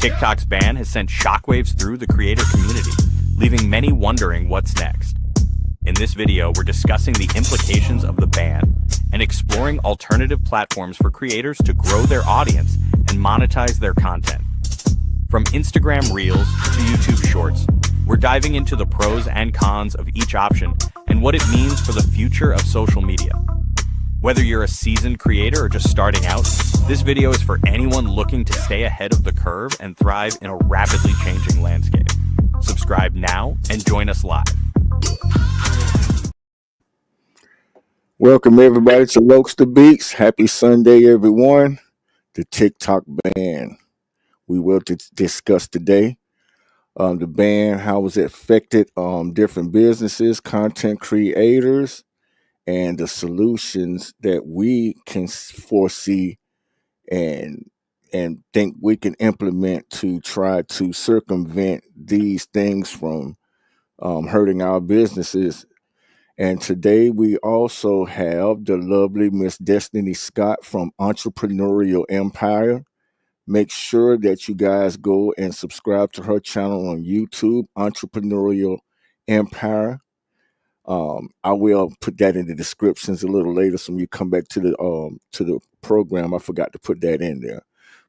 TikTok's ban has sent shockwaves through the creator community, leaving many wondering what's next. In this video, we're discussing the implications of the ban and exploring alternative platforms for creators to grow their audience and monetize their content. From Instagram Reels to YouTube Shorts, we're diving into the pros and cons of each option and what it means for the future of social media. Whether you're a seasoned creator or just starting out, this video is for anyone looking to stay ahead of the curve and thrive in a rapidly changing landscape. Subscribe now and join us live. Welcome everybody to Lokes the Beats. Happy Sunday, everyone. The TikTok ban. We will discuss today the ban, how it's affected different businesses, content creators, and the solutions that we can foresee and think we can implement to try to circumvent these things from hurting our businesses. And today we also have the lovely Miss Destiny Scott from Entrepreneurial Empire. Make sure that you guys go and subscribe to her channel on YouTube, Entrepreneurial Empire. I will put that in the descriptions a little later, so when you come back to the program, I forgot to put that in there.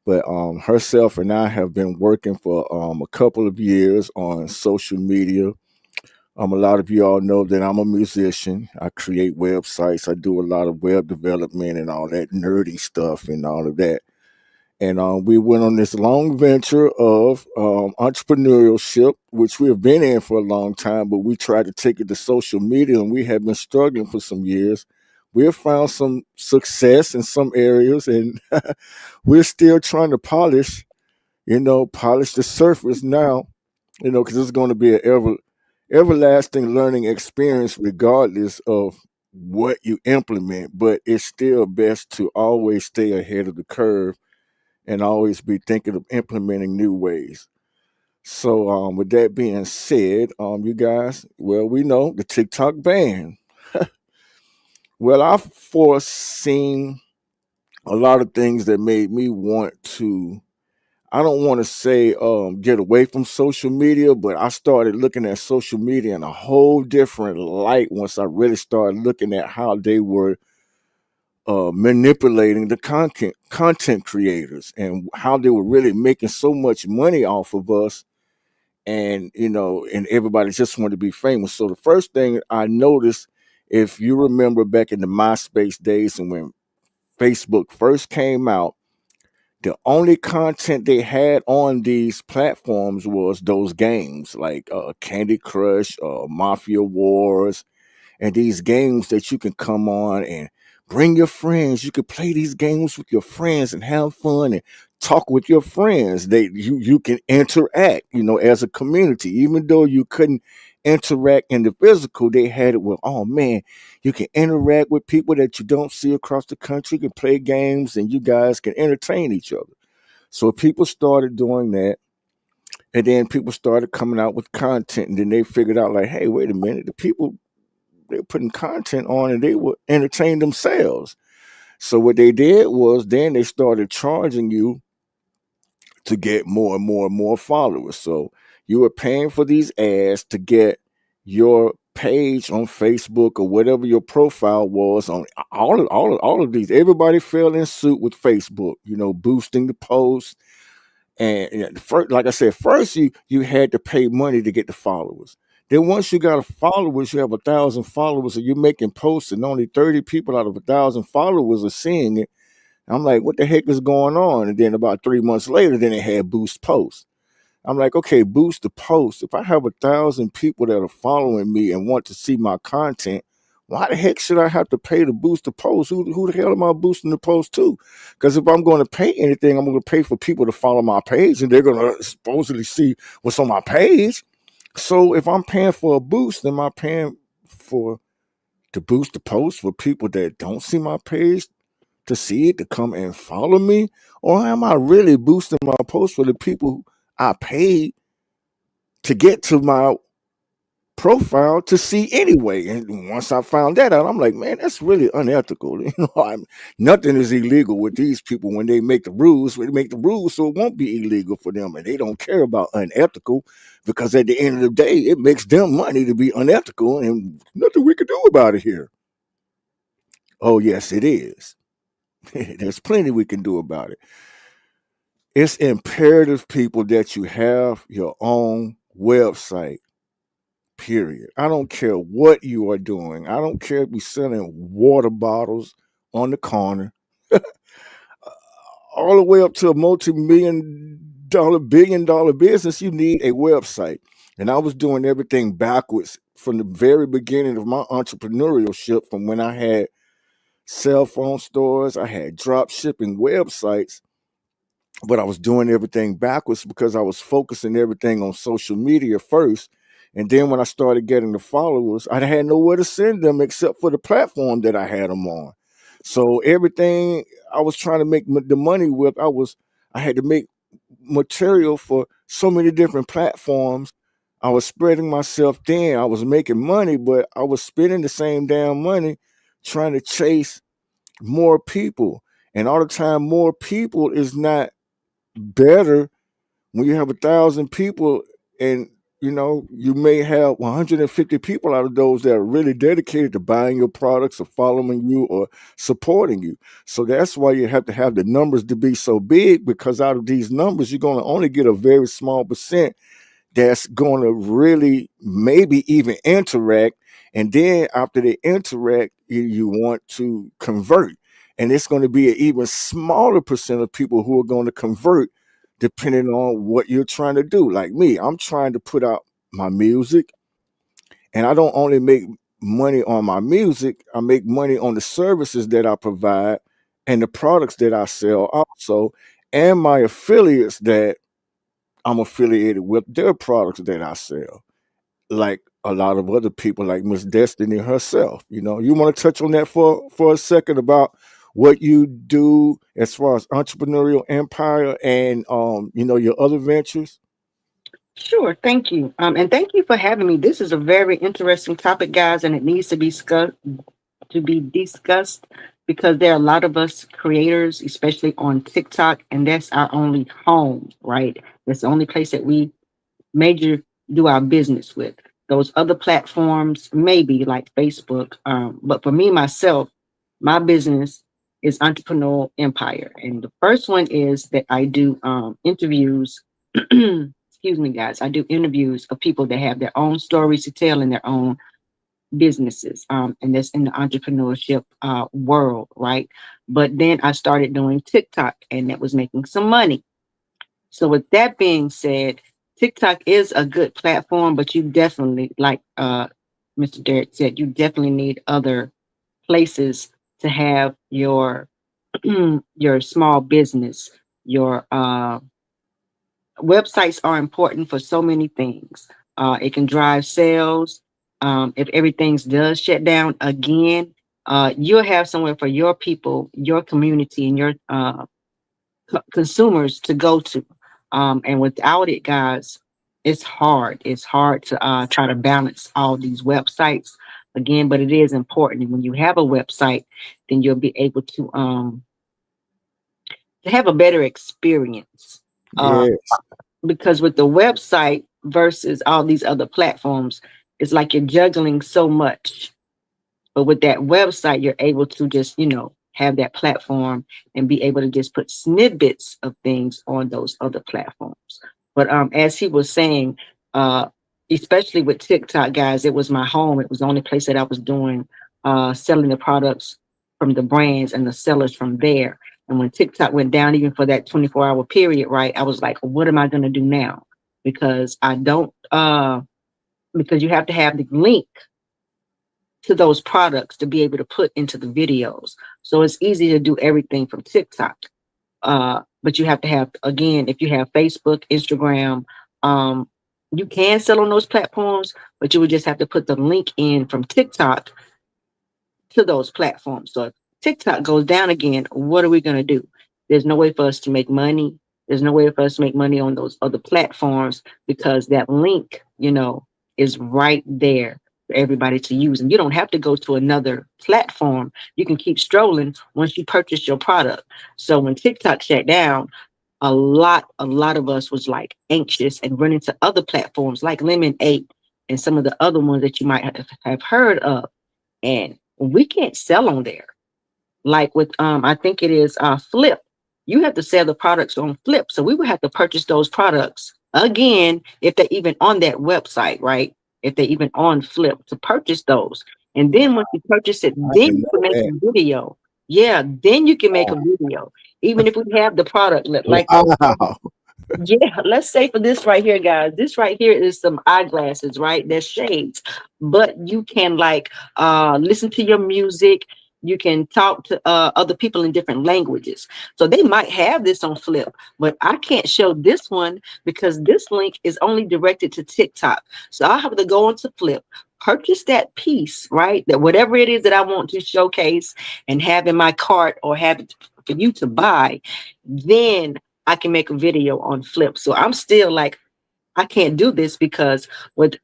But herself and I have been working for a couple of years on social media. A lot of you all know that I'm a musician. I create websites. I do a lot of web development and all that nerdy stuff and all of that. And we went on this long venture of entrepreneurship, which we have been in for a long time, but we tried to take it to social media, and we have been struggling for some years. We have found some success in some areas, and we're still trying to polish the surface now, because it's going to be an everlasting learning experience regardless of what you implement, but it's still best to always stay ahead of the curve and always be thinking of implementing new ways. So with that being said, you guys, well, we know the TikTok ban. Well, I've foreseen a lot of things that made me want to, I don't want to say get away from social media, but I started looking at social media in a whole different light once I really started looking at how they were manipulating the content creators and how they were really making so much money off of us, and everybody just wanted to be famous. So the first thing I noticed, if you remember back in the MySpace days and when Facebook first came out, the only content they had on these platforms was those games like Candy Crush, Mafia Wars, and these games that you can come on and bring your friends. You could play these games with your friends and have fun and talk with your friends. You can interact, as a community. Even though you couldn't interact in the physical, they had it with, oh man, you can interact with people that you don't see across the country. You can play games and you guys can entertain each other. So people started doing that. And then people started coming out with content. And then they figured out like, hey, wait a minute, the people, they're putting content on and they would entertain themselves. So what they did was then they started charging you to get more and more and more followers. So you were paying for these ads to get your page on Facebook or whatever your profile was on all of these. Everybody fell in suit with Facebook, boosting the posts. And first, like I said, first you had to pay money to get the followers. Then once you got followers, you have 1,000 followers, and you're making posts, and only 30 people out of 1,000 followers are seeing it. I'm like, what the heck is going on? And then about 3 months later, then they had boost posts. I'm like, okay, boost the post. If I have 1,000 people that are following me and want to see my content, why the heck should I have to pay to boost the post? Who the hell am I boosting the post to? Because if I'm going to pay anything, I'm going to pay for people to follow my page, and they're going to supposedly see what's on my page. So if I'm paying for a boost, am I paying to boost the post for people that don't see my page to see it, to come and follow me? Or am I really boosting my post for the people I paid to get to my profile to see anyway. And once I found that out, I'm like, man, that's really unethical. Nothing is illegal with these people when they make the rules. When they make the rules, so it won't be illegal for them, and they don't care about unethical because at the end of the day, it makes them money to be unethical, and nothing we can do about it here. Oh yes, it is. There's plenty we can do about it. It's imperative, people, that you have your own website. Period. I don't care what you are doing. I don't care if you're selling water bottles on the corner, all the way up to a multi-million-dollar, billion-dollar business. You need a website. And I was doing everything backwards from the very beginning of my entrepreneurship, from when I had cell phone stores, I had drop shipping websites, but I was doing everything backwards because I was focusing everything on social media first. And then when I started getting the followers, I had nowhere to send them except for the platform that I had them on. So everything I was trying to make the money with, I had to make material for so many different platforms. I was spreading myself thin. I was making money, but I was spending the same damn money trying to chase more people. And all the time, more people is not better. When you have 1,000 people, and you may have 150 people out of those that are really dedicated to buying your products or following you or supporting you. So that's why you have to have the numbers to be so big, because out of these numbers, you're going to only get a very small percent that's going to really maybe even interact. And then after they interact, you want to convert. And it's going to be an even smaller percent of people who are going to convert, depending on what you're trying to do. Like me, I'm trying to put out my music, and I don't only make money on my music, I make money on the services that I provide and the products that I sell also, and my affiliates that I'm affiliated with, their products that I sell. Like a lot of other people, like Miss Destiny herself. You want to touch on that for a second about what you do as far as entrepreneurial empire and your other ventures? Sure, thank you. And thank you for having me. This is a very interesting topic, guys, and it needs to be discussed because there are a lot of us creators, especially on TikTok, and that's our only home, right? That's the only place that we major do our business with. Those other platforms, maybe like Facebook, but for me myself, my business is entrepreneurial empire, and the first one is that I do interviews. Excuse me, guys. I do interviews of people that have their own stories to tell in their own businesses, and that's in the entrepreneurship world, right? But then I started doing TikTok, and that was making some money. So with that being said, TikTok is a good platform, but you definitely, like Mr. Derek said, you definitely need other places to have your your small business. Your websites are important for so many things. It can drive sales. If everything does shut down again, you'll have somewhere for your people, your community, and your consumers to go to. And without it, guys, it's hard. It's hard to try to balance all these websites again, but it is important. And when you have a website, then you'll be able to have a better experience. Uh, Yes. because with the website versus all these other platforms, it's like you're juggling so much. But with that website, you're able to just, have that platform and be able to just put snippets of things on those other platforms. But as he was saying, uh, especially with TikTok, guys, it was my home. It was the only place that I was doing selling the products from the brands and the sellers from there. And when TikTok went down, even for that 24-hour period, right, I was like, what am I going to do now? Because I don't, because you have to have the link to those products to be able to put into the videos. So it's easy to do everything from TikTok. But you have to have, again, if you have Facebook, Instagram, you can sell on those platforms, but you would just have to put the link in from TikTok to those platforms. So if TikTok goes down again, what are we going to do? There's no way for us to make money. There's no way for us to make money on those other platforms because that link, is right there for everybody to use. And you don't have to go to another platform. You can keep strolling once you purchase your product. So when TikTok shut down, a lot of us was like anxious and running to other platforms like Lemon 8 and some of the other ones that you might have heard of. And we can't sell on there. Like with I think it is Flip. You have to sell the products on Flip. So we would have to purchase those products again if they're even on that website, right? If they're even on Flip to purchase those. And then once you purchase it, I then didn't you can know make that. a video. Yeah, then you can make a video. Even if we have the product, like Wow. yeah, let's say for this right here, guys. This right here is some eyeglasses, right? They're shades. But you can like listen to your music. You can talk to other people in different languages. So they might have this on Flip, but I can't show this one because this link is only directed to TikTok. So I have to go into Flip, purchase that piece, right? That whatever it is that I want to showcase and have in my cart or have it for you to buy, then I can make a video on Flip. So I'm still like, I can't do this because with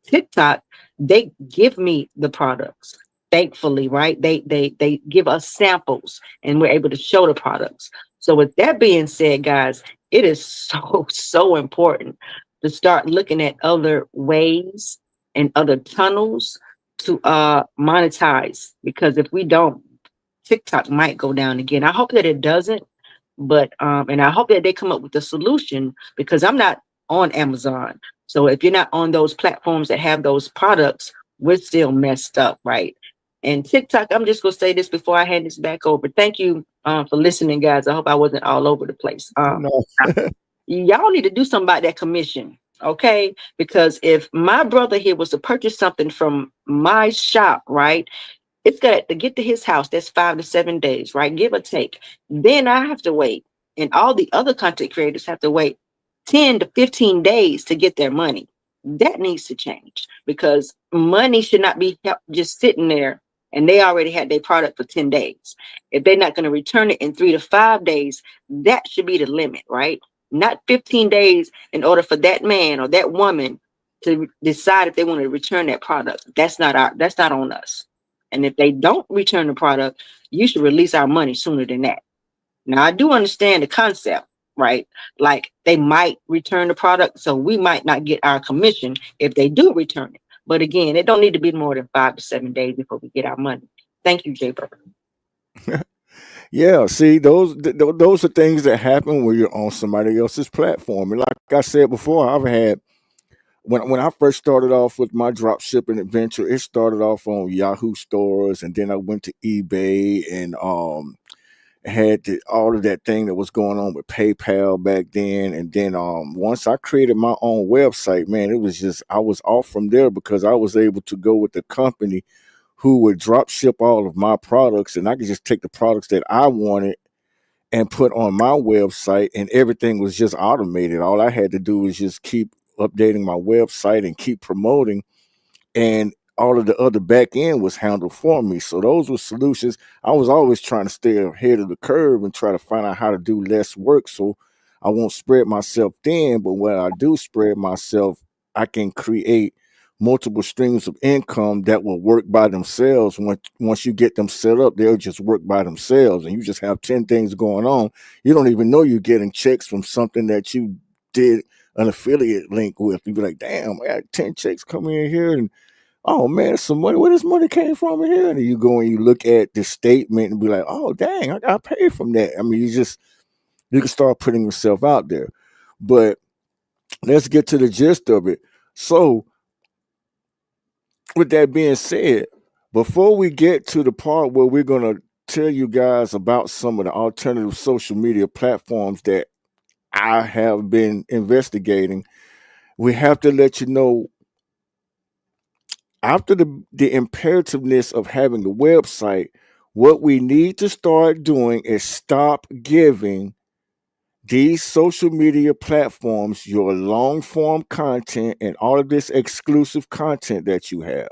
TikTok, they give me the products. Thankfully, right? They give us samples and we're able to show the products. So with that being said, guys, it is so important to start looking at other ways and other tunnels to monetize, because if we don't, TikTok might go down again. I hope that it doesn't, but and I hope that they come up with a solution, because I'm not on Amazon. So if you're not on those platforms that have those products, we're still messed up, right? And TikTok, I'm just gonna say this before I hand this back over. Thank you for listening, guys. I hope I wasn't all over the place. No. Y'all need to do something about that commission, okay? Because if my brother here was to purchase something from my shop, right, it's got to get to his house. That's 5 to 7 days, right? Give or take. Then I have to wait. And all the other content creators have to wait 10 to 15 days to get their money. That needs to change, because money should not be just sitting there and they already had their product for 10 days. If they're not going to return it in 3 to 5 days, that should be the limit, right? Not 15 days in order for that man or that woman to decide if they want to return that product. That's not on us. And if they don't return the product, you should release our money sooner than that. Now, I do understand the concept, right? Like they might return the product, so we might not get our commission if they do return it. But again, it don't need to be more than 5 to 7 days before we get our money. Thank you, Jay Burger. Yeah, see, those are things that happen when you're on somebody else's platform. And like I said before, I've had when I first started off with my drop shipping adventure, it started off on Yahoo stores, and then I went to eBay and had all of that thing that was going on with PayPal back then. And then once I created my own website, man, it was just I was off from there because I was able to go with the company who would drop ship all of my products, and I could just take the products that I wanted and put on my website, and everything was just automated. All I had to do was just keep updating my website and keep promoting, and all of the other back end was handled for me. So those were solutions. I was always trying to stay ahead of the curve and try to find out how to do less work so I won't spread myself thin. But when I do spread myself, I can create multiple streams of income that will work by themselves. Once you get them set up, they'll just work by themselves, and you just have 10 things going on. You don't even know you're getting checks from something that you did an affiliate link with. You be like, damn, I got 10 checks coming in here, and oh man, some money. Where this money came from in here? And you go and you look at the statement and be like, oh dang, I got paid from that. I mean, you can start putting yourself out there. But let's get to the gist of it. So, with that being said, before we get to the part where we're gonna tell you guys about some of the alternative social media platforms that I have been investigating, we have to let you know, after the imperativeness of having a website, what we need to start doing is stop giving these social media platforms your long form content and all of this exclusive content that you have.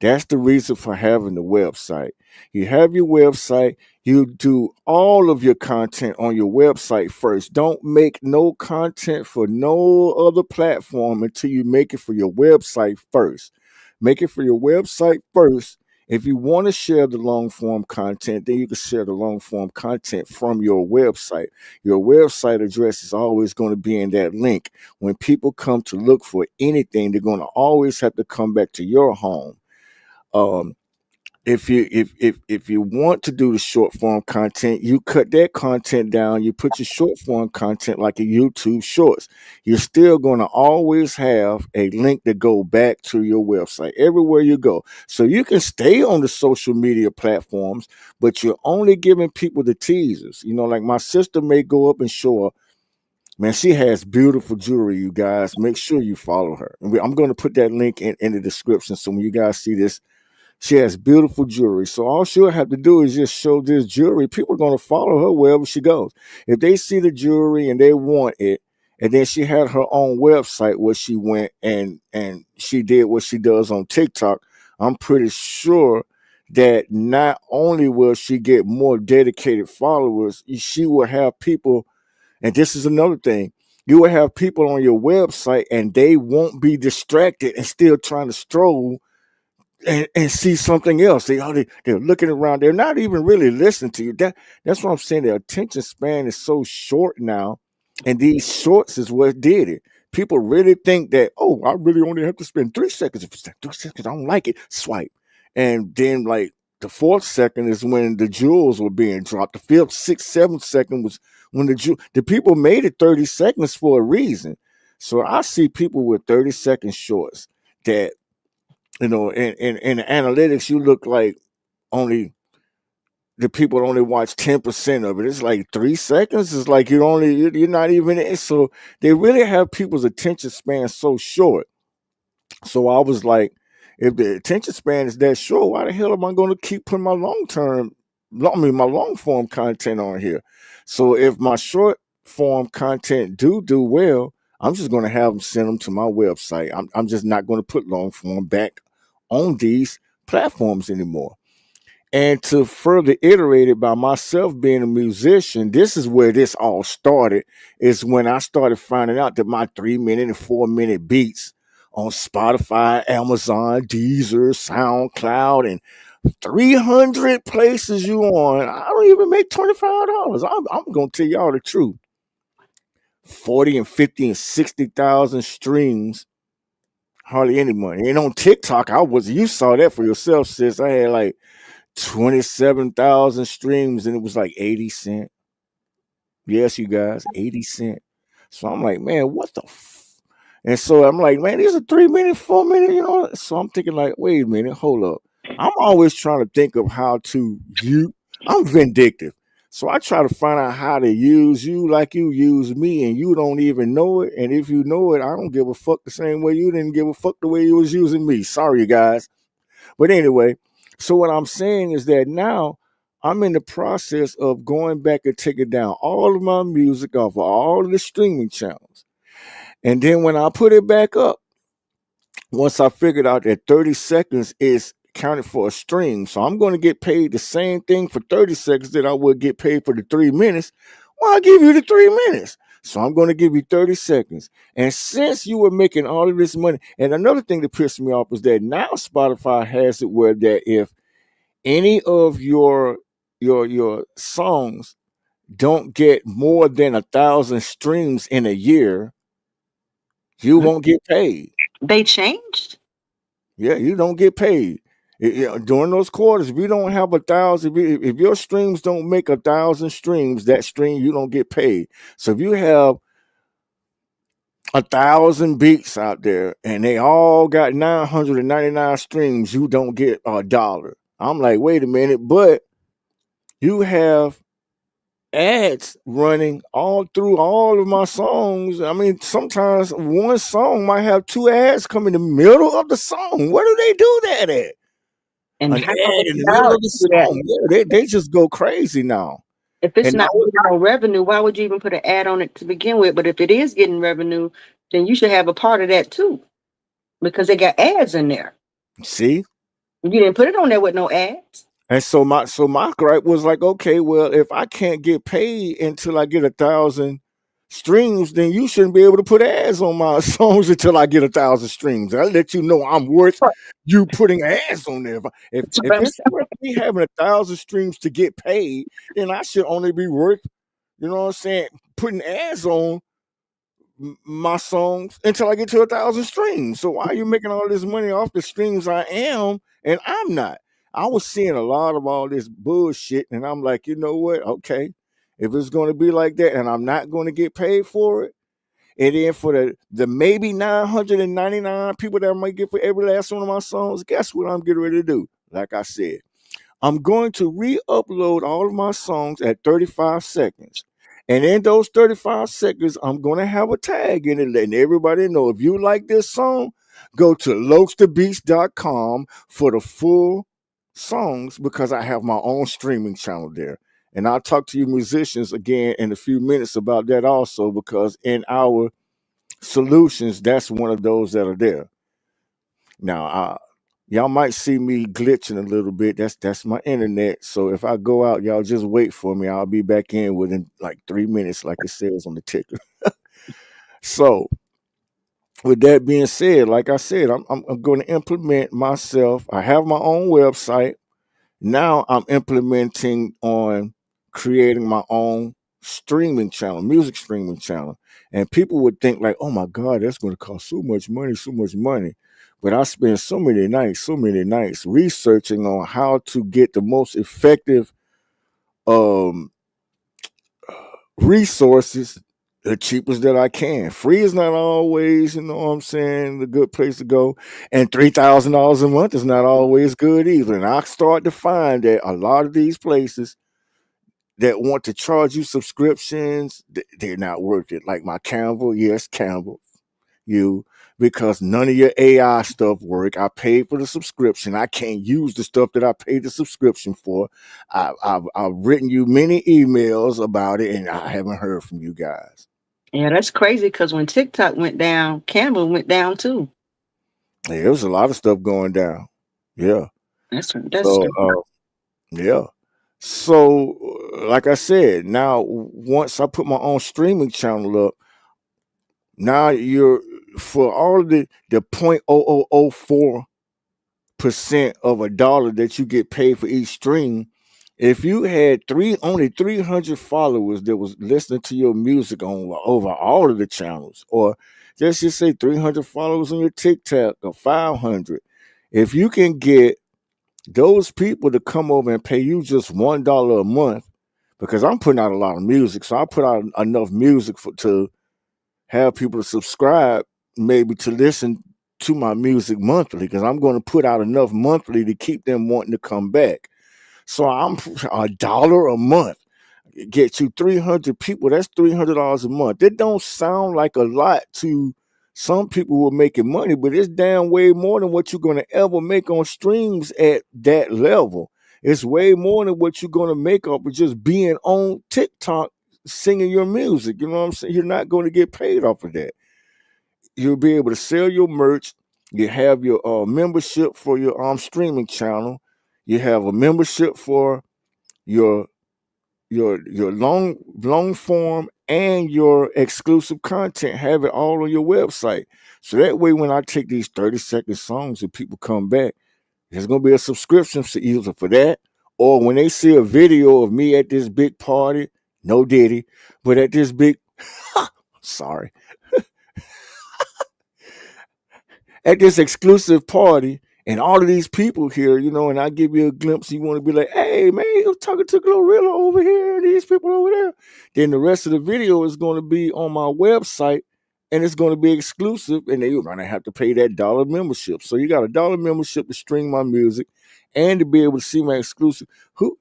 That's the reason for having the website. You have your website, you do all of your content on your website first. Don't make no content for no other platform until you make it for your website first. Make it for your website first. If you want to share the long form content, then you can share the long form content from your website. Your website address is always going to be in that link. When people come to look for anything, they're going to always have to come back to your home. Um, if you want to do the short form content, you cut that content down. You put your short form content like a YouTube Shorts. You're still going to always have a link to go back to your website everywhere you go. So you can stay on the social media platforms, but you're only giving people the teasers. You know, like my sister may go up and show up. Man, she has beautiful jewelry, you guys. Make sure you follow her. I'm going to put that link in the description. So when you guys see this, she has beautiful jewelry. So all she'll have to do is just show this jewelry. People are going to follow her wherever she goes. If they see the jewelry and they want it, and then she had her own website where she went and she did what she does on TikTok, I'm pretty sure that not only will she get more dedicated followers, she will have people, and this is another thing, you will have people on your website and they won't be distracted and still trying to stroll and see something else. They're looking around. They're not even really listening to you. That's what I'm saying. The attention span is so short now, and these shorts is what did it. People really think that, oh, I really only have to spend 3 seconds. If it's 3 seconds, I don't like it. Swipe, and then like the fourth second is when the jewels were being dropped. The fifth, sixth, seventh second was when the people made it 30 seconds for a reason. So I see people with 30-second shorts that, you know, in the analytics, you look like only the people only watch 10% of it. It's like 3 seconds. It's like you're not even in. So they really have people's attention span so short. So I was like, if the attention span is that short, why the hell am I going to keep putting my my long form content on here? So if my short form content do well, I'm just going to have them send them to my website. I'm just not going to put long form back on these platforms anymore. And to further iterate it by myself being a musician, this is where this all started. Is when I started finding out that my 3 minute and 4 minute beats on Spotify, Amazon, Deezer, SoundCloud, and 300 places you on, I don't even make $25. I'm gonna tell y'all the truth. 40 and 50 and 60,000 streams, hardly any money. And on TikTok, you saw that for yourself, sis. I had like 27,000 streams and it was like 80 cent. Yes, you guys, 80 cent. So I'm like, man, what the and so I'm like, man, these are 3 minute, 4 minute, you know. So I'm thinking, like, wait a minute, hold up. I'm always trying to think of how to I'm vindictive. So I try to find out how to use you like you use me, and you don't even know it. And if you know it, I don't give a fuck the same way you didn't give a fuck the way you was using me. Sorry, guys. But anyway, so what I'm saying is that now I'm in the process of going back and taking down all of my music off of all of the streaming channels. And then when I put it back up, once I figured out that 30 seconds is counted for a stream, so I'm going to get paid the same thing for 30 seconds that I would get paid for the 3 minutes. Well, I'll give you the 3 minutes. So I'm going to give you 30 seconds. And since you were making all of this money, and another thing that pissed me off is that now Spotify has it where that if any of your songs don't get more than 1,000 streams in a year, you won't get paid. They changed. Yeah, you don't get paid. During those quarters, if you don't have 1,000, if your streams don't make 1,000 streams, that stream you don't get paid. So if you have 1,000 beats out there and they all got 999 streams, you don't get $1. I'm like, wait a minute, but you have ads running all through all of my songs. I mean, sometimes one song might have two ads come in the middle of the song. Where do they do that at? And An how ad in many the middle dollars of the do that? song. Yeah, they just go crazy now. If it's And now, not getting no revenue, why would you even put an ad on it to begin with? But if it is getting revenue, then you should have a part of that too, because they got ads in there. see, You didn't put it on there with no ads. And so my gripe was like, okay, well, if I can't get paid until I get 1,000 streams, then you shouldn't be able to put ads on my songs until I get 1,000 streams. I let you know I'm worth you putting ads on there. If it's worth me having 1,000 streams to get paid, then I should only be worth, you know what I'm saying, putting ads on my songs until I get to 1,000 streams. So why are you making all this money off the streams I am and I'm not? I was seeing a lot of all this bullshit, and I'm like, you know what? Okay, if it's going to be like that, and I'm not going to get paid for it, and then for the maybe 999 people that I might get for every last one of my songs, guess what I'm getting ready to do? Like I said, I'm going to re-upload all of my songs at 35 seconds. And in those 35 seconds, I'm going to have a tag in it, letting everybody know if you like this song, go to lokesthebeast.com for the full songs, because I have my own streaming channel there. And I'll talk to you musicians again in a few minutes about that also, because in our solutions, that's one of those that are there. Now, y'all might see me glitching a little bit. That's my internet. So if I go out, y'all just wait for me. I'll be back in within like 3 minutes, like it says on the ticker. So with that being said, like I said, I'm going to implement myself. I have my own website. Now I'm implementing on creating my own streaming channel, music streaming channel. And people would think like, oh my God, that's going to cost so much money, so much money. But I spend so many nights researching on how to get the most effective resources, the cheapest that I can. Free is not always, you know what I'm saying, the good place to go. And $3,000 a month is not always good either. And I start to find that a lot of these places that want to charge you subscriptions, they're not worth it. Like my Canva, yes, Canva, because none of your AI stuff work. I paid for the subscription. I can't use the stuff that I paid the subscription for. I've written you many emails about it, and I haven't heard from you guys. Yeah, that's crazy because when TikTok went down, Canva went down too. Yeah, there was a lot of stuff going down. Yeah. That's So, yeah. So, like I said, now once I put my own streaming channel up, now you're for all the 0.0004% of a dollar that you get paid for each stream. If you had only 300 followers that was listening to your music on over all of the channels, or let's just say 300 followers on your TikTok or 500, if you can get those people to come over and pay you just $1 a month, because I'm putting out a lot of music, so I put out enough music to have people to subscribe, maybe to listen to my music monthly, because I'm going to put out enough monthly to keep them wanting to come back. So I'm $1 a month. Get you 300 people. That's $300 a month. It don't sound like a lot to some people who are making money, but it's damn way more than what you're going to ever make on streams at that level. It's way more than what you're going to make off of just being on TikTok singing your music. You know what I'm saying? You're not going to get paid off of that. You'll be able to sell your merch. You have your membership for your streaming channel. You have a membership for your long form and your exclusive content. Have it all on your website. So that way, when I take these 30-second songs and people come back, there's going to be a subscription either for that, or when they see a video of me at this big party, no Diddy, but at this big, sorry, at this exclusive party, and all of these people here, and I give you a glimpse, you want to be like, hey, man, you're talking to Glorilla over here, and these people over there. Then the rest of the video is going to be on my website, and it's going to be exclusive, and then you're going to have to pay that $1 membership. So you got a $1 membership to stream my music and to be able to see my exclusive.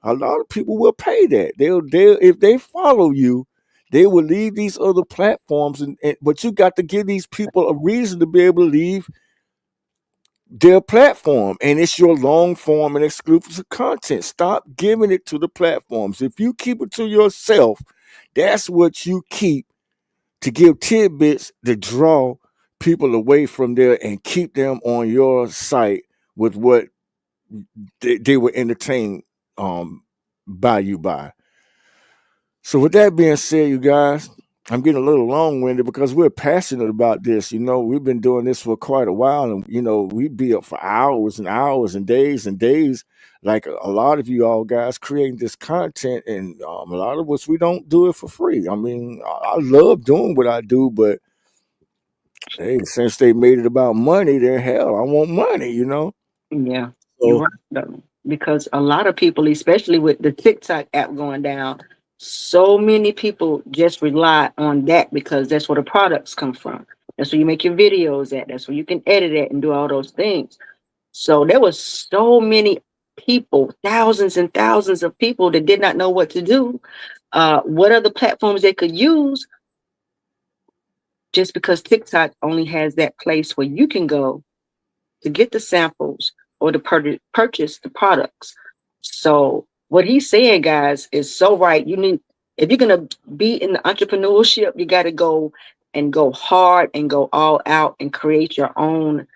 A lot of people will pay that. They'll if they follow you, they will leave these other platforms, but you got to give these people a reason to be able to leave their platform, and it's your long form and exclusive content. Stop giving it to the platforms. If you keep it to yourself, that's what you keep to give tidbits to draw people away from there and keep them on your site with what they were entertained by you by. So with that being said, you guys, I'm getting a little long-winded because we're passionate about this. We've been doing this for quite a while, and we'd be up for hours and hours and days. Like a lot of you all guys creating this content, and a lot of us we don't do it for free. I mean, I love doing what I do, but hey, since they made it about money, then hell, I want money. Yeah, you're So right though. Because a lot of people, especially with the TikTok app going down, so many people just rely on that because that's where the products come from. That's where you make your videos at. That's where you can edit it and do all those things. So there was so many people, thousands and thousands of people that did not know what to do, what other platforms they could use, just because TikTok only has that place where you can go to get the samples or to purchase the products. So what he's saying, guys, is so right. If you're gonna be in the entrepreneurship, you got to go hard and go all out and create your own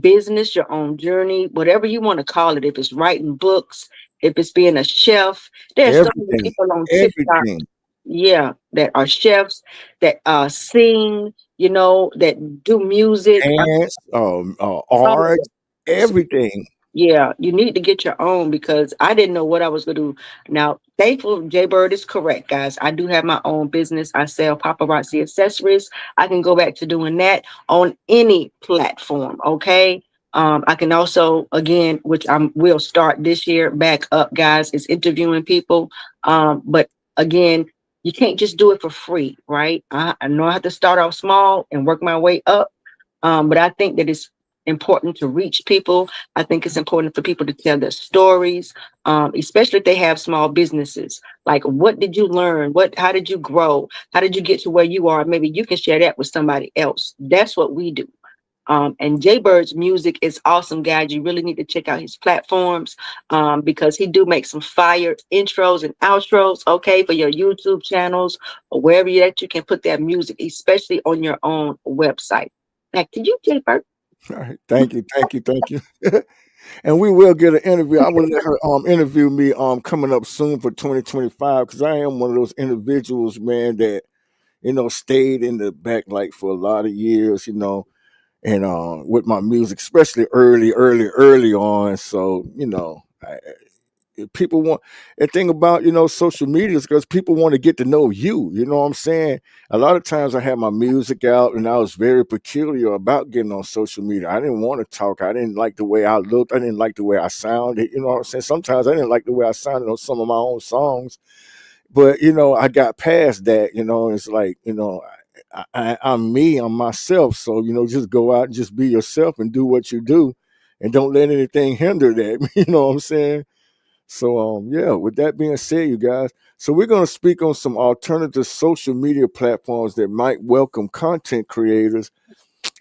business, your own journey, whatever you want to call it. If it's writing books, if it's being a chef, there's so many everything, people on TikTok, everything, yeah, that are chefs, that sing, that do music. dance, Oh, art, everything. yeah, you need to get your own because I didn't know what I was going to do. Now, thankful Jay Bird is correct, guys. I do have my own business. I sell paparazzi accessories. I can go back to doing that on any platform. Okay. I can also, again, which I will start this year back up, guys, is interviewing people. But again, you can't just do it for free, right? I know I have to start off small and work my way up. But I think that it's important to reach people. I think it's important for people to tell their stories, especially if they have small businesses. Like, what did you learn? How did you grow? How did you get to where you are? Maybe you can share that with somebody else. That's what we do. And Jay Bird's music is awesome, guys. You really need to check out his platforms because he do make some fire intros and outros, okay, for your YouTube channels or wherever that you can put that music, especially on your own website. Back to you, Jay Bird. All right. Thank you, thank you, thank you. And we will get an interview. I will let her interview me coming up soon for 2025 because I am one of those individuals, man, that stayed in the back like for a lot of years, and with my music, especially early on. So people want the thing about social media is because people want to get to know you know what I'm saying. A lot of times I had my music out and I was very peculiar about getting on social media. I didn't want to talk. I didn't like the way I looked. I didn't like the way I sounded. You know what I'm saying. Sometimes I didn't like the way I sounded on some of my own songs, but I got past that. It's like I'm me, I'm myself. So just go out and just be yourself and do what you do, and don't let anything hinder that. You know what I'm saying. So yeah, with that being said, you guys, so we're going to speak on some alternative social media platforms that might welcome content creators.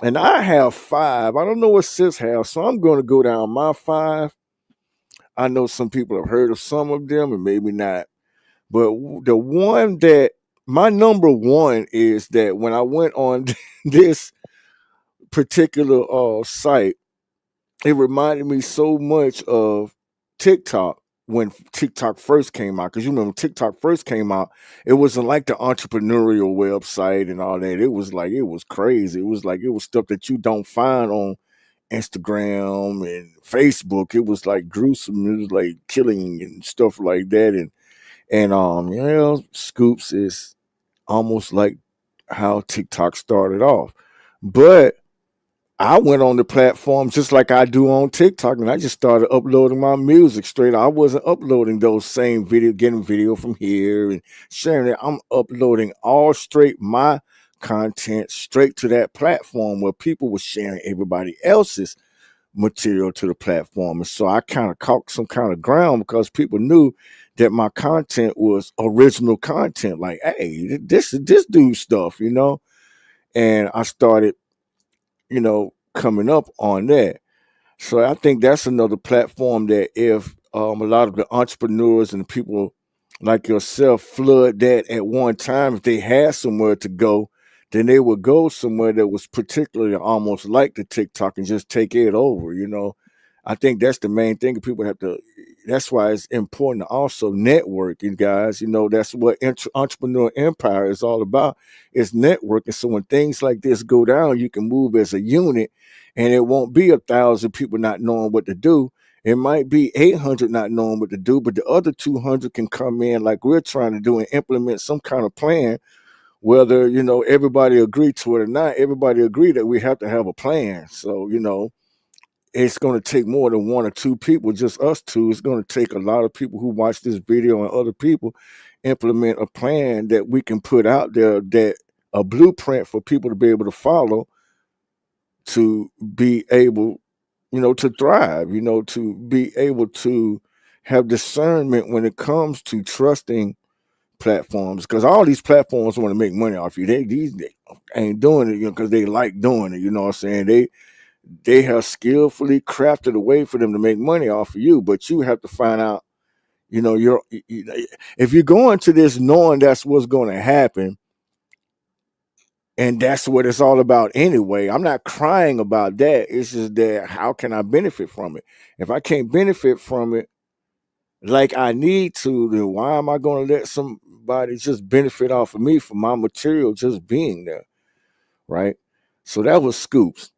And I have 5. I don't know what sis has, so I'm going to go down my 5. I know some people have heard of some of them and maybe not. But the one that my number one is that when I went on this particular site, it reminded me so much of TikTok when TikTok first came out. Because you remember when TikTok first came out, it wasn't like the entrepreneurial website and all that. It was crazy. It was like it was stuff that you don't find on Instagram and Facebook. It was like gruesome. It was like killing and stuff like that. And Scoopz is almost like how TikTok started off. But I went on the platform just like I do on TikTok, and I just started uploading my music straight. I wasn't uploading those same getting video from here and sharing it. I'm uploading all straight my content straight to that platform where people were sharing everybody else's material to the platform. And so I kind of caught some kind of ground because people knew that my content was original content. Like, hey, this is this dude stuff. And I started coming up on that. So I think that's another platform that if a lot of the entrepreneurs and people like yourself flood that at one time, if they had somewhere to go, then they would go somewhere that was particularly almost like the TikTok and just take it over. I think that's the main thing. People have to. That's why it's important to also network, you guys. You know, that's what entrepreneur empire is all about. Is networking. So when things like this go down, you can move as a unit, and it won't be 1,000 people not knowing what to do. It might be 800 not knowing what to do, but the other 200 can come in like we're trying to do and implement some kind of plan. Whether everybody agree to it or not, everybody agree that we have to have a plan. So it's going to take more than one or two people, just us two. It's going to take a lot of people who watch this video and other people implement a plan that we can put out there, that a blueprint for people to be able to follow, to be able, to thrive, to be able to have discernment when it comes to trusting platforms, because all these platforms want to make money off you. They ain't doing it because they like doing it. You know what I'm saying? They have skillfully crafted a way for them to make money off of you, but you have to find out, if you go into this knowing that's what's going to happen, and that's what it's all about anyway. I'm not crying about that. It's just that how can I benefit from it? If I can't benefit from it like I need to, then why am I going to let somebody just benefit off of me for my material just being there, right? So that was Scoopz.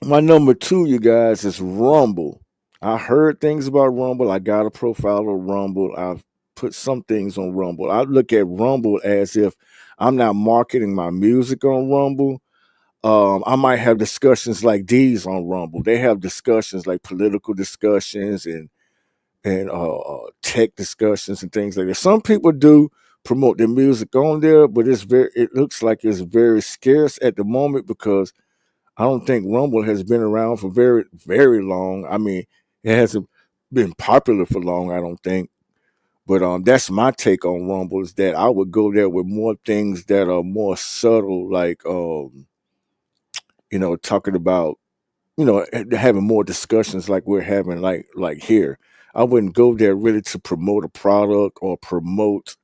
My number 2, you guys, is Rumble. I heard things about Rumble. I got a profile of Rumble. I've put some things on Rumble. I look at Rumble as if I'm not marketing my music on Rumble. I might have discussions like these on Rumble. They have discussions like political discussions and tech discussions and things like that. Some people do promote their music on there, but it looks like it's very scarce at the moment, because I don't think Rumble has been around for very, very long. I mean, it hasn't been popular for long, I don't think. But that's my take on Rumble, is that I would go there with more things that are more subtle, like talking about, having more discussions like we're having, like here. I wouldn't go there really to promote a product or promote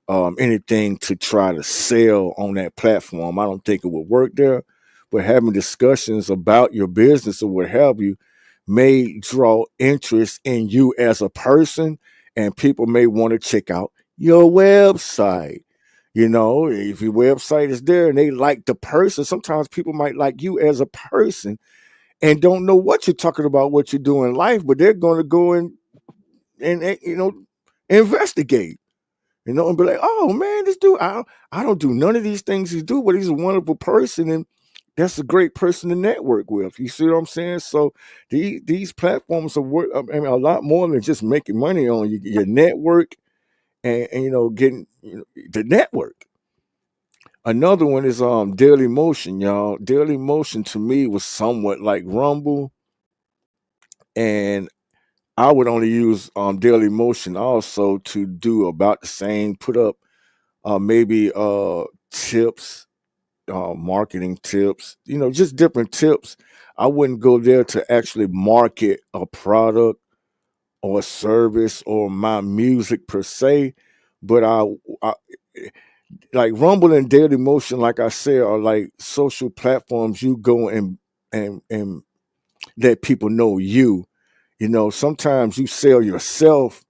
anything to try to sell on that platform. I don't think it would work there. But having discussions about your business or what have you may draw interest in you as a person, and people may want to check out your website. If your website is there and they like the person, sometimes people might like you as a person and don't know what you're talking about, what you do in life, but they're going to go and investigate. And be like, oh man, this dude, I don't do none of these things he do, but he's a wonderful person, and that's a great person to network with. You see what I'm saying? So these platforms are worth, I mean, a lot more than just making money on you. Your network and getting the network. Another one is Daily Motion, y'all. Daily Motion to me was somewhat like Rumble, and I would only use Daily Motion also to do about the same, put up maybe tips, marketing tips, just different tips. I wouldn't go there to actually market a product or a service or my music per se, but I like Rumble and Daily Motion, like I said, are like social platforms. You go and let people know you. Sometimes you sell yourself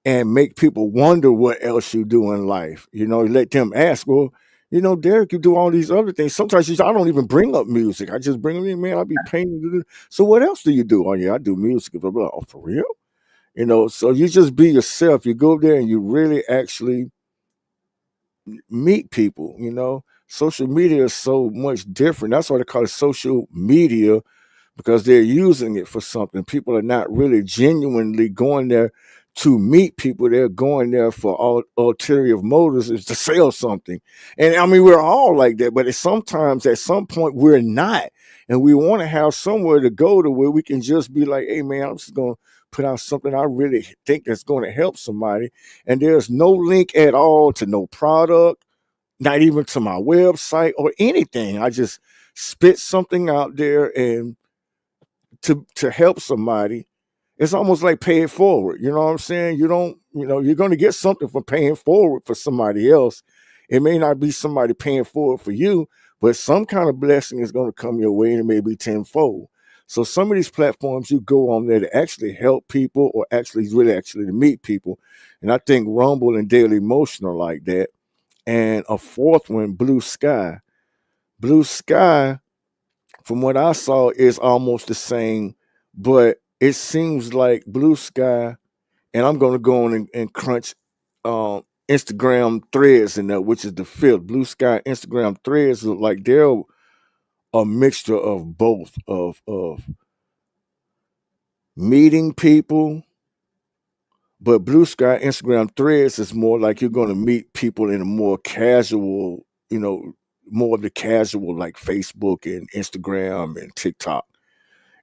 and make people wonder what else you do in life. Let them ask, well, Derek, you do all these other things. Sometimes I don't even bring up music. I just bring them in, man. I'll be painting. So what else do you do? Oh, yeah, I do music. Blah, blah. Oh, for real? So you just be yourself. You go there and you really actually meet people. Social media is so much different. That's why they call it social media, because they're using it for something. People are not really genuinely going there to meet people. They're going there for ulterior motives, is to sell something. And I mean, we're all like that, but sometimes at some point we're not. And we want to have somewhere to go to where we can just be like, hey man, I'm just going to put out something I really think that's going to help somebody. And there's no link at all to no product, not even to my website or anything. I just spit something out there and to help somebody. It's almost like pay it forward. You know what I'm saying? You don't, you're going to get something for paying forward for somebody else. It may not be somebody paying forward for you, but some kind of blessing is going to come your way, and it may be tenfold. So some of these platforms you go on there to actually help people or actually really actually to meet people. And I think Rumble and Daily Motion are like that. And a fourth one, Blue Sky. Blue Sky, from what I saw, is almost the same, but it seems like Blue Sky, and I'm going to go on and crunch Instagram threads in there, which is the fifth. Blue Sky Instagram threads look like they're a mixture of both of meeting people, but Blue Sky Instagram threads is more like you're going to meet people in a more casual, more of the casual like Facebook and Instagram and TikTok.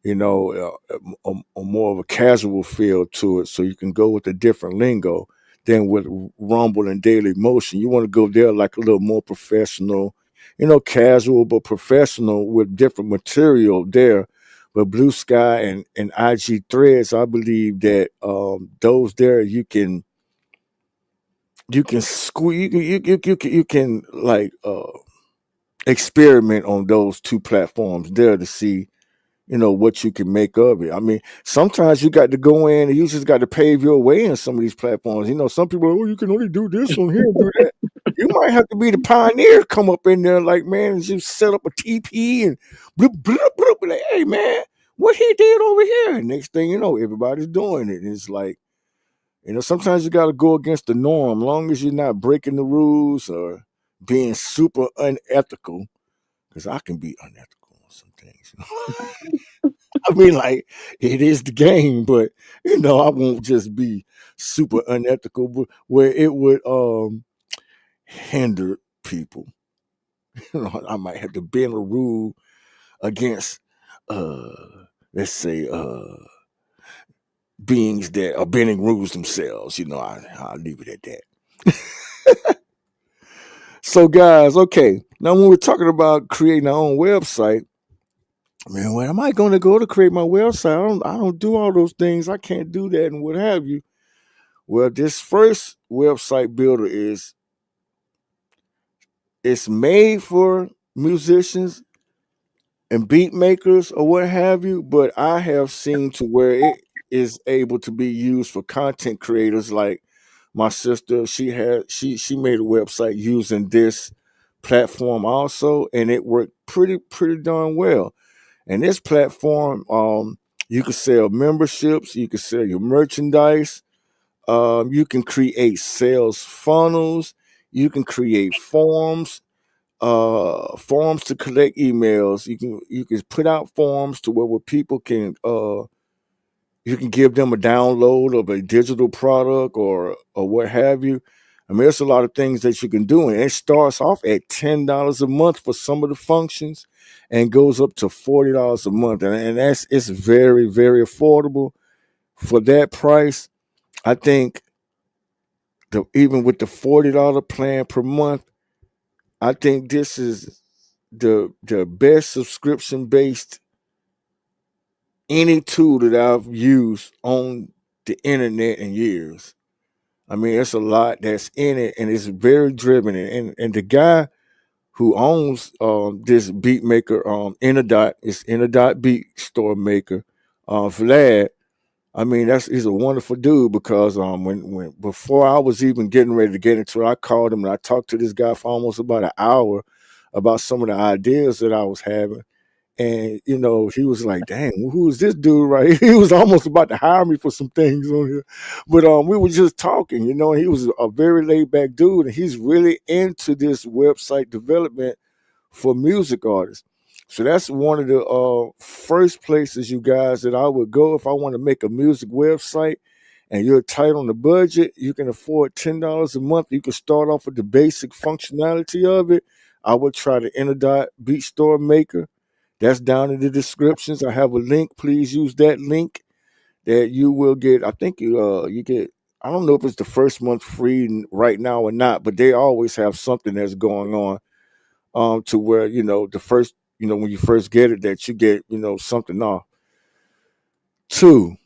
A more of a casual feel to it. So you can go with a different lingo than with Rumble and Daily Motion. You want to go there like a little more professional, casual but professional with different material there. But Blue Sky and IG Threads, I believe that those there you can squeeze you can like experiment on those two platforms there to see what you can make of it. I mean, sometimes you got to go in and you just got to pave your way in some of these platforms. Some people, you can only do this on here, do that. You might have to be the pioneer, come up in there like, man, and just set up a TP and bloop, bloop, bloop, like, hey, man, what he did over here? And next thing you know, everybody's doing it. And it's like, sometimes you got to go against the norm, long as you're not breaking the rules or being super unethical, because I can be unethical on some things. I mean, like, it is the game, but I won't just be super unethical, but where it would hinder people. I might have to bend a rule against let's say beings that are bending rules themselves. I'll leave it at that. So guys, okay. Now when we're talking about creating our own website, man, where am I going to go to create my website? I don't do all those things. I can't do that and what have you. Well, this first website builder it's made for musicians and beat makers or what have you, but I have seen to where it is able to be used for content creators. Like my sister, she made a website using this platform also, and it worked pretty darn well. And this platform, you can sell memberships, you can sell your merchandise, you can create sales funnels, you can create forms to collect emails. You can put out forms to where people can you can give them a download of a digital product or what have you. I mean, there's a lot of things that you can do, and it starts off at $10 a month for some of the functions, and goes up to $40 a month, and it's very very affordable for that price. I think even with the $40 plan per month, I think this is the best subscription based any tool that I've used on the internet in years. I mean, it's a lot that's in it, and it's very driven. And the guy who owns this beat maker, Interdot, it's Interdot Beat Store Maker, Vlad. I mean, he's a wonderful dude because when before I was even getting ready to get into it, I called him and I talked to this guy for almost about an hour about some of the ideas that I was having. And he was like, "Dang, who is this dude right here?" He was almost about to hire me for some things on here, but we were just talking. And he was a very laid back dude, and he's really into this website development for music artists. So that's one of the first places, you guys, that I would go if I want to make a music website. And you're tight on the budget, you can afford $10 a month. You can start off with the basic functionality of it. I would try the Interdot Beat Store Maker. That's down in the descriptions. I have a link. Please use that link that you will get. I think you get. I don't know if it's the first month free right now or not, but they always have something that's going on. To where the first when you first get it that you get something off. 2,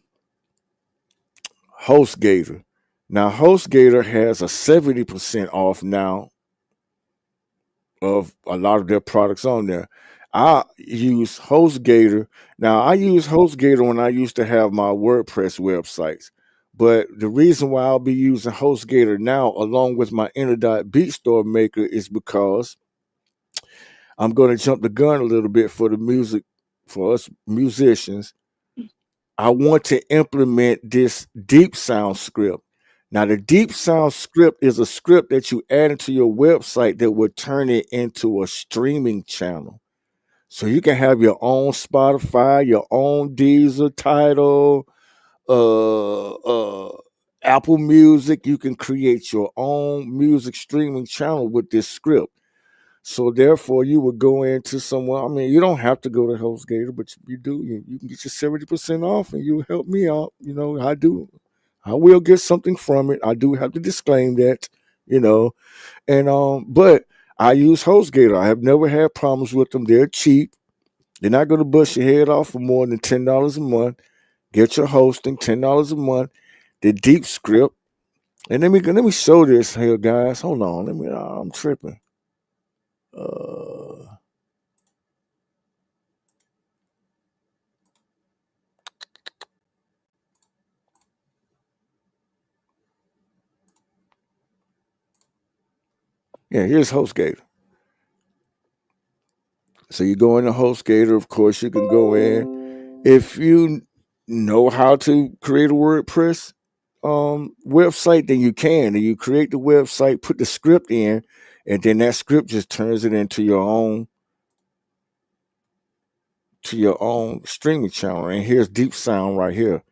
HostGator. Now HostGator has a 70% off now of a lot of their products on there. I use HostGator. Now I use HostGator when I used to have my WordPress websites. But the reason why I'll be using HostGator now along with my Interdot BeatStore Maker is because I'm going to jump the gun a little bit for the music, for us musicians. I want to implement this deep sound script. Now, the deep sound script is a script that you add into your website that will turn it into a streaming channel. So you can have your own Spotify, your own Deezer, Tidal, Apple Music. You can create your own music streaming channel with this script. So therefore, you would go into somewhere. I mean, you don't have to go to HostGator, but if you do, you can get your 70% off, and you help me out. I do. I will get something from it. I do have to disclaim that, you know. And but I use HostGator. I have never had problems with them. They're cheap. They're not going to bust your head off for more than $10 a month. Get your hosting, $10 a month. The deep script. And let me show this here, guys. Hold on. I'm tripping. Uh yeah, here's HostGator. So you go into HostGator, of course, you can go in. If you know how to create a WordPress website, then you can. And you create the website, put the script in, and then that script just turns it into your own streaming channel. And here's Deep Sound right here.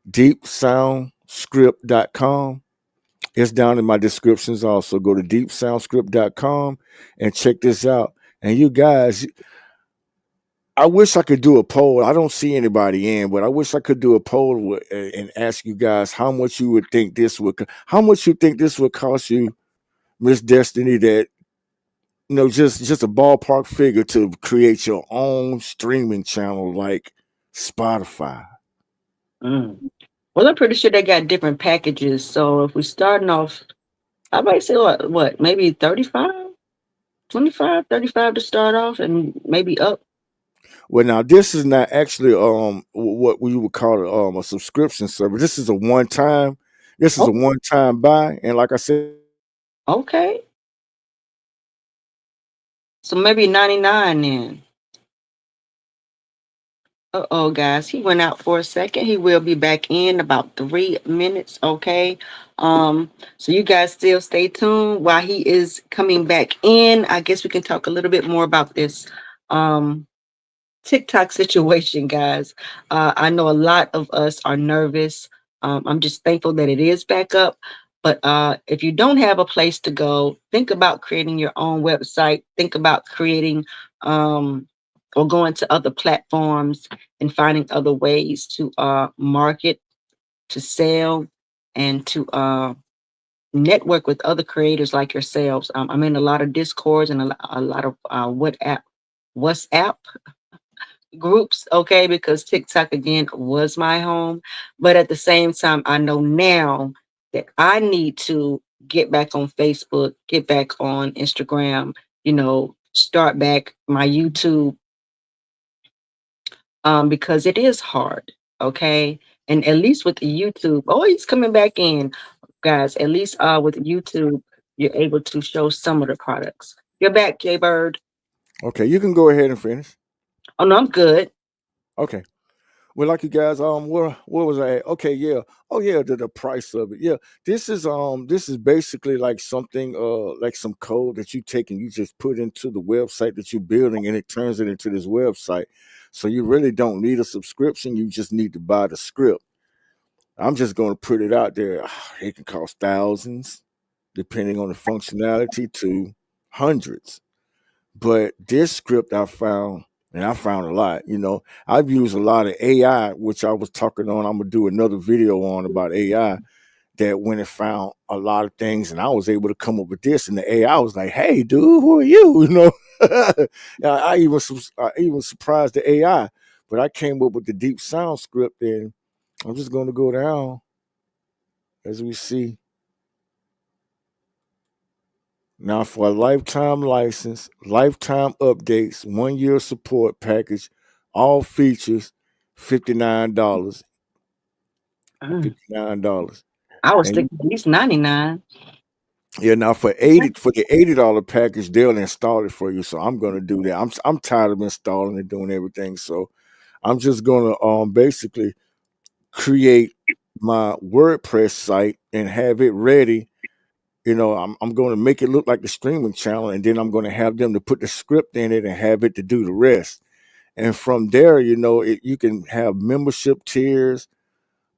DeepSoundScript.com. It's down in my descriptions also. Go to deepsoundscript.com and check this out. And you guys, I wish I could do a poll. I don't see anybody in, but I wish I could do a poll and ask you guys how much you think this would cost you, Miss Destiny, that just a ballpark figure to create your own streaming channel like Spotify. Mm. Well, I'm pretty sure they got different packages. So if we're starting off, I might say what, maybe 35, 25, 35 to start off and maybe up. Well, now this is not actually what we would call it a subscription service. This is a one time. This is a Oh, one time buy, and like I said, okay. So maybe 99 then. Uh-oh, guys. He went out for a second. He will be back in about 3 minutes. Okay. So you guys still stay tuned while he is coming back in. I guess we can talk a little bit more about this TikTok situation, guys. I know a lot of us are nervous. I'm just thankful that it is back up. But if you don't have a place to go, think about creating your own website. Think about creating or going to other platforms and finding other ways to market, to sell, and to network with other creators like yourselves. I'm in a lot of discords and a lot of WhatsApp groups, okay, because TikTok again was my home. But at the same time, I know now that I need to get back on Facebook, get back on Instagram, start back my YouTube, because it is hard, okay? And at least with the YouTube, oh, he's coming back in, guys. At least with YouTube, you're able to show some of the products. You're back, Jay Bird. okay, you can go ahead and finish. Oh no, I'm good. Okay. Well, like you guys, where was I at? Okay, yeah. Oh yeah, the price of it. Yeah. This is basically like something like some code that you take and you just put into the website that you're building, and it turns it into this website. So you really don't need a subscription, you just need to buy the script. I'm just gonna put it out there. It can cost thousands, depending on the functionality, to hundreds. But this script I found, and I found a lot, I've used a lot of AI, which I was talking on. I'm gonna do another video on about AI that when it found a lot of things, and I was able to come up with this, and the AI was like, "Hey, dude, who are you?" I even surprised the AI, but I came up with the deep sound script, and I'm just gonna go down as we see. Now for a lifetime license, lifetime updates, 1 year support package, all features, $59. Mm. $59. I was And thinking at least 99. yeah, now for the $80 package, they'll install it for you. So I'm gonna do that. I'm tired of installing and doing everything. So I'm just gonna basically create my WordPress site and have it ready. I'm going to make it look like the streaming channel, and then I'm going to have them to put the script in it and have it to do the rest. And from there, you can have membership tiers,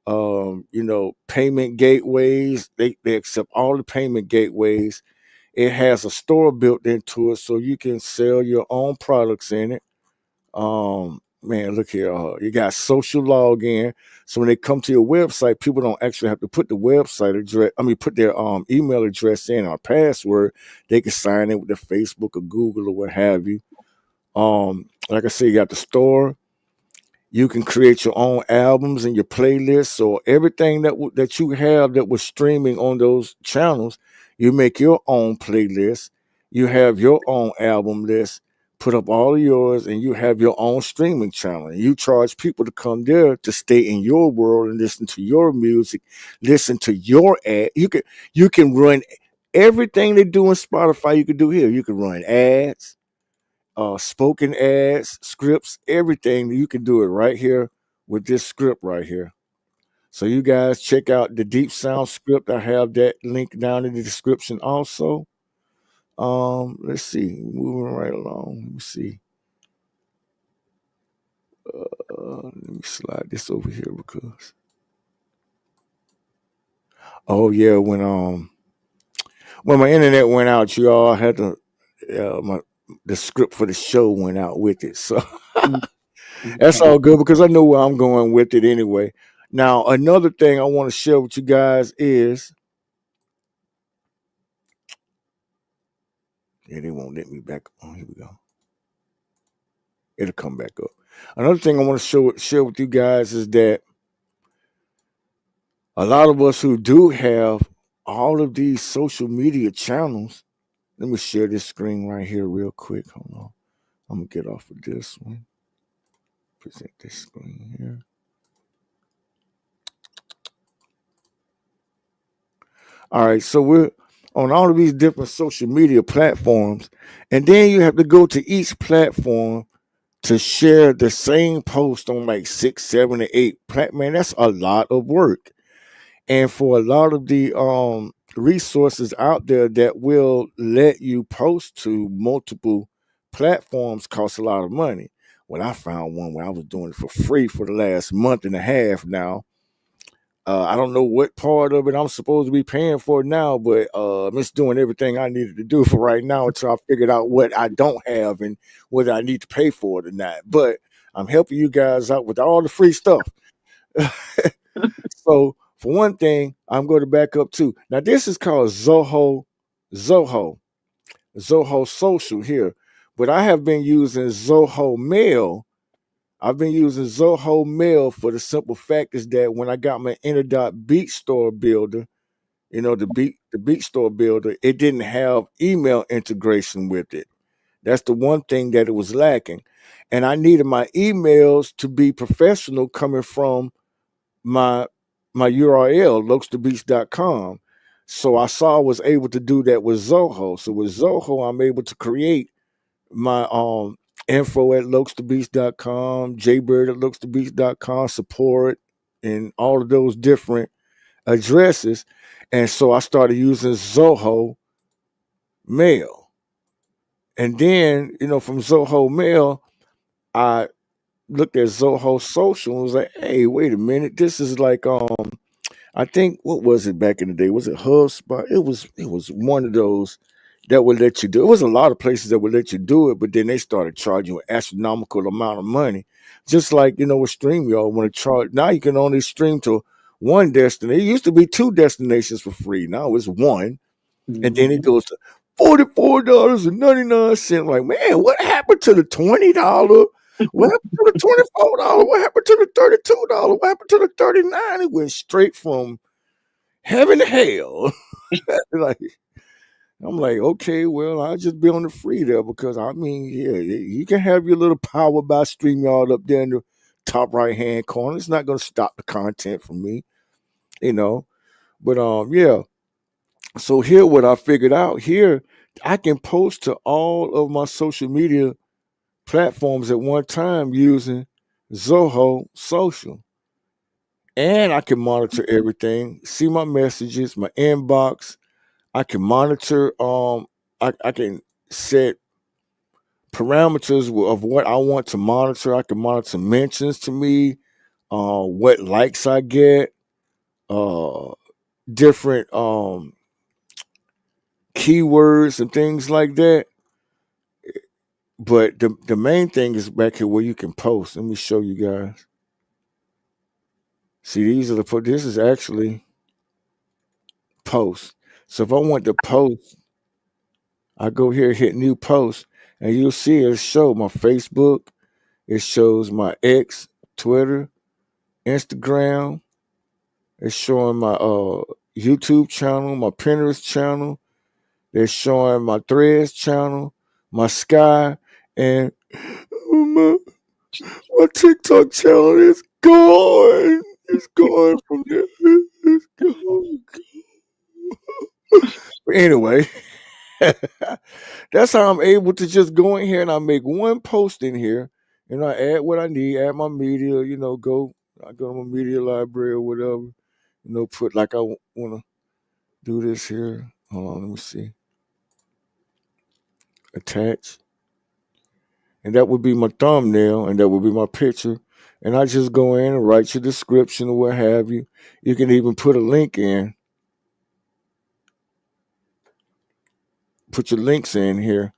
payment gateways. They accept all the payment gateways. It has a store built into it, so you can sell your own products in it. Man, look here. You got social login. So when they come to your website, people don't actually have to put the website address. I mean, put their email address in or password. They can sign in with their Facebook or Google or what have you. Like I said, you got the store. You can create your own albums and your playlists. So everything that you have that was streaming on those channels, you make your own playlist. You have your own album list. Put up all of yours, and you have your own streaming channel. And you charge people to come there to stay in your world and listen to your music, listen to your ad. You can run everything they do in Spotify. You can do here. You can run ads, spoken ads, scripts, everything. You can do it right here with this script right here. So you guys check out the Deep Sound script. I have that link down in the description also. Let's see, moving right along. Let me see. Let me slide this over here because oh yeah, when my internet went out, you all had to the script for the show went out with it. So Mm. that's Okay. all good because I know where I'm going with it anyway. Now, another thing I want to share with you guys is, yeah, they won't let me back. Oh, here we go. It'll come back up. Another thing I want to share with you guys is that a lot of us who do have all of these social media channels. Let me share this screen right here real quick. Hold on. I'm gonna get off of this one. Present this screen here. All right, so we're on all of these different social media platforms, and then you have to go to each platform to share the same post on like 6, 7, or 8 man, that's a lot of work. And for a lot of the resources out there that will let you post to multiple platforms cost a lot of money. Well, I found one where I was doing it for free for the last month and a half now. I don't know what part of it I'm supposed to be paying for now, but I'm just doing everything I needed to do for right now until I figured out what I don't have and whether I need to pay for it or not. But I'm helping you guys out with all the free stuff. So for one thing, I'm going to back up too. Now this is called Zoho, Zoho Social here, but I have been using Zoho Mail. I've been using Zoho Mail for the simple fact is that when I got my Interdot Beat Store Builder, the Beat Store Builder, it didn't have email integration with it. That's the one thing that it was lacking. And I needed my emails to be professional coming from my URL, lokestabeats.com. So I saw I was able to do that with Zoho. So with Zoho, I'm able to create my info at lokestabeats.com, jaybird at lokestabeats.com, support, and all of those different addresses. And so I started using Zoho Mail. And then, from Zoho Mail, I looked at Zoho Social and was like, hey, wait a minute. This is like I think what was it back in the day? Was it HubSpot? It was one of those that would let you do. It was a lot of places that would let you do it, but then they started charging you an astronomical amount of money. Just like with StreamYard, want to charge now you can only stream to one destination. It used to be 2 destinations for free. Now it's one, and then it Mhm. goes to $44.99. Like, man, what happened to the $20? What happened to the $24? What happened to the $32? What happened to the $39? It went straight from heaven to hell. Like, I'm like, okay, well, I'll just be on the free there because I mean, yeah, you can have your little power by StreamYard up there in the top right hand corner. It's not gonna stop the content from me, you know. But yeah. So here what I figured out here, I can post to all of my social media platforms at one time using Zoho Social. And I can monitor everything, see my messages, my inbox. I can monitor I can set parameters of what I want to monitor. I can monitor mentions to me, what likes I get, uh different keywords and things like that. But the main thing is back here where you can post. Let me show you guys. See, these are this is actually post. So if I want to post, I go here, hit new post, and you'll see it show my Facebook. It shows my X, Twitter, Instagram. It's showing my YouTube channel, my Pinterest channel. They're showing my Threads channel, my Sky, and my, my TikTok channel is gone. It's gone from there. It's gone. But anyway, that's how I'm able to just go in here and I make one post in here and I add what I need, add my media, I go to my media library or whatever, put like I want to do this here. Hold on, let me see. Attach. And that would be my thumbnail and that would be my picture. And I just go in and write your description or what have you. You can even put a link in. Put your links in here.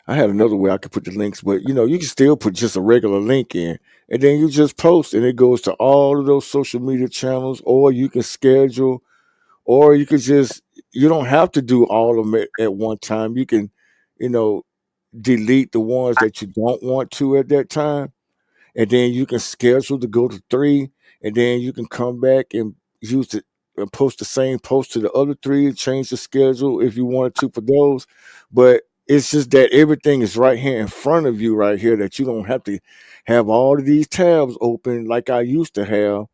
I had another way I could put the links, but you can still put just a regular link in. And then you just post and it goes to all of those social media channels, or you can schedule, or you could you don't have to do all of them at one time. You can, you know, delete the ones that you don't want to at that time. And then you can schedule to go to 3, and then you can come back and use it and post the same post to the other 3 and change the schedule if you wanted to for those. But it's just that everything is right here in front of you right here that you don't have to have all of these tabs open like I used to have.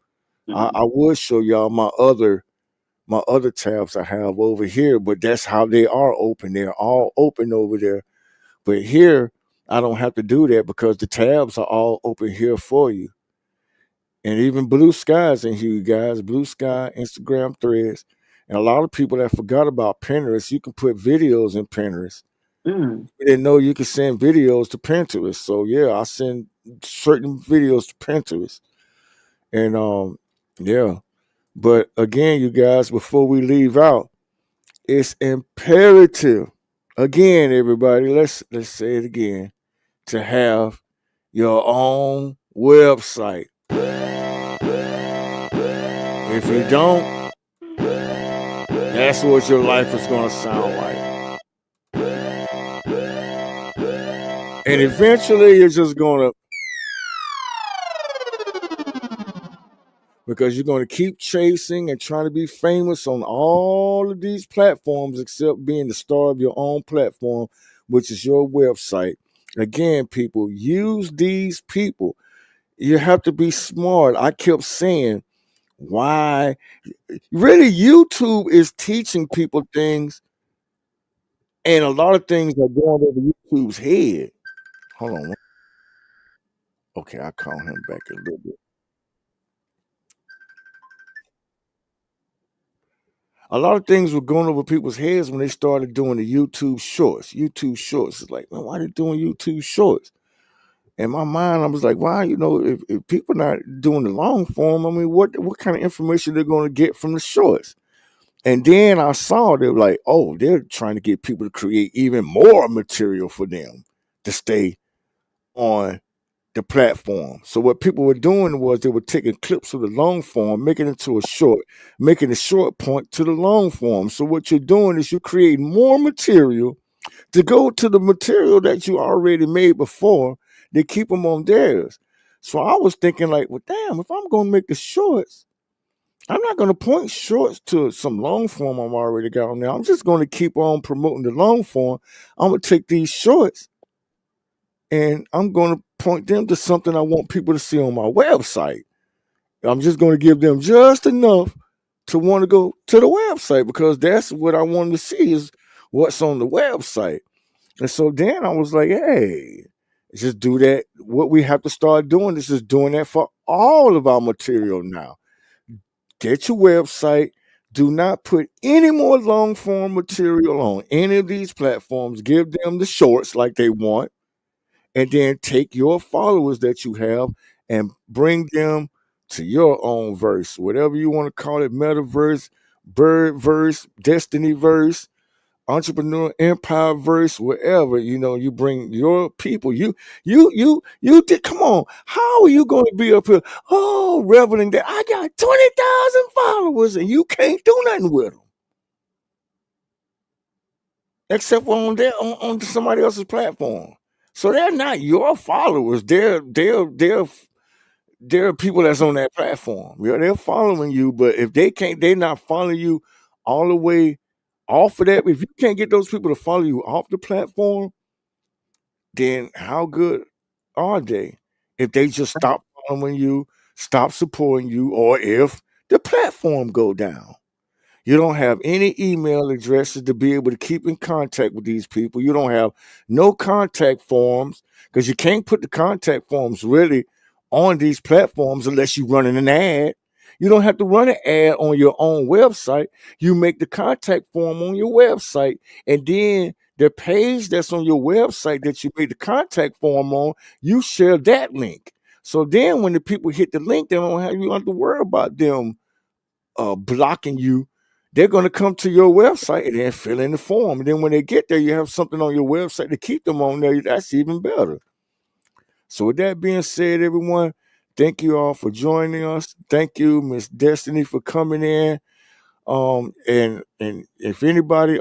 I would show y'all my other tabs I have over here, but that's how they are open. They're all open over there. But here, I don't have to do that because the tabs are all open here for you. And even Blue Sky's in here, you guys. Blue Sky, Instagram, Threads. And a lot of people that forgot about Pinterest, you can put videos in Pinterest. Mm. You didn't know you could send videos to Pinterest. So yeah, I send certain videos to Pinterest. And yeah. But again, you guys, before we leave out, it's imperative. Again, everybody, let's say it again. To have your own website. If you don't, that's what your life is going to sound like. And eventually you're just going to, because you're going to keep chasing and trying to be famous on all of these platforms except being the star of your own platform, which is your website. Again, people, use these people. You have to be smart. I kept saying, why? Really, YouTube is teaching people things, and a lot of things are going over YouTube's head. Hold on. Okay, I'll call him back a little bit. A lot of things were going over people's heads when they started doing the YouTube shorts. YouTube shorts. It's like, man, why are they doing YouTube shorts? In my mind, I was like, why? If people not doing the long form, I mean, what kind of information they're going to get from the shorts? And then I saw they were like, oh, they're trying to get people to create even more material for them to stay on the platform. So what people were doing was they were taking clips of the long form, making it into a short, making the short point to the long form. So what you're doing is you're creating more material to go to the material that you already made before. They keep them on theirs. So I was thinking like, well, damn, if I'm going to make the shorts, I'm not going to point shorts to some long form I'm already got on there. I'm just going to keep on promoting the long form. I'm going to take these shorts and I'm going to point them to something I want people to see on my website. I'm just going to give them just enough to want to go to the website because that's what I want to see is what's on the website. And so then I was like, hey, just do that. What we have to start doing is just doing that for all of our material now. Get your website. Do not put any more long form material on any of these platforms. Give them the shorts like they want. And then take your followers that you have and bring them to your own verse, whatever you want to call it, metaverse, birdverse, destiny verse, entrepreneur empire verse, wherever. You bring your people. You did. Come on, how are you going to be up here? Oh, reveling that I got 20,000 followers and you can't do nothing with them except for on somebody else's platform. So they're not your followers. They're people that's on that platform. Yeah, they're following you, but if they're not following you all the way off of that. If you can't get those people to follow you off the platform, then how good are they? If they just stop following you, stop supporting you, or if the platform go down. You don't have any email addresses to be able to keep in contact with these people. You don't have no contact forms because you can't put the contact forms really on these platforms unless you're running an ad. You don't have to run an ad on your own website. You make the contact form on your website, and then the page that's on your website that you made the contact form on, you share that link. So then when the people hit the link, you don't have to worry about them blocking you. They're going to come to your website and then fill in the form. And then when they get there, you have something on your website to keep them on there. That's even better. So with that being said, everyone, thank you all for joining us. Thank you, Miss Destiny, for coming in. And if anybody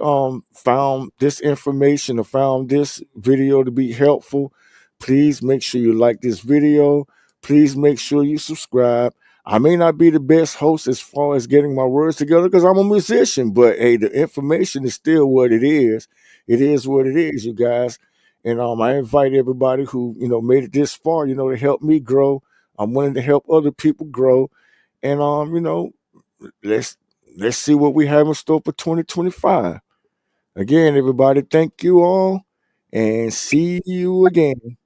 found this information or found this video to be helpful, please make sure you like this video. Please make sure you subscribe. I may not be the best host as far as getting my words together because I'm a musician, but hey, the information is still what it is. It is what it is, you guys. And I invite everybody who made it this far, to help me grow. I'm willing to help other people grow, and let's see what we have in store for 2025. Again, everybody, thank you all, and see you again.